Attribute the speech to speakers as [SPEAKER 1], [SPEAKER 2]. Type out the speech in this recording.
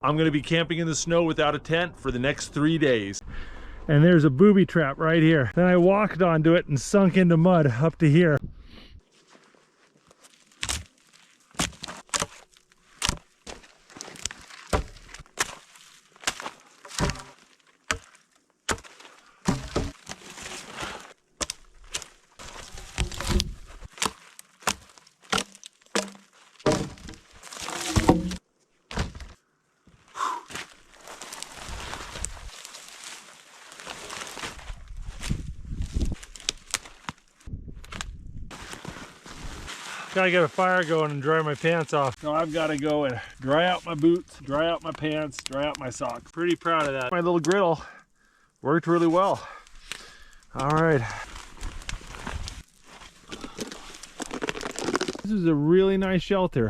[SPEAKER 1] I'm gonna be camping in the snow without a tent for the next 3 days.
[SPEAKER 2] And there's a booby trap right here. Then I walked onto it and sunk into mud up to here. Gotta get a fire going and dry my pants off.
[SPEAKER 1] Now I've gotta go and dry out my boots, dry out my pants, dry out my socks.
[SPEAKER 2] Pretty proud of that.
[SPEAKER 1] My little griddle worked really well. All right.
[SPEAKER 2] This is a really nice shelter.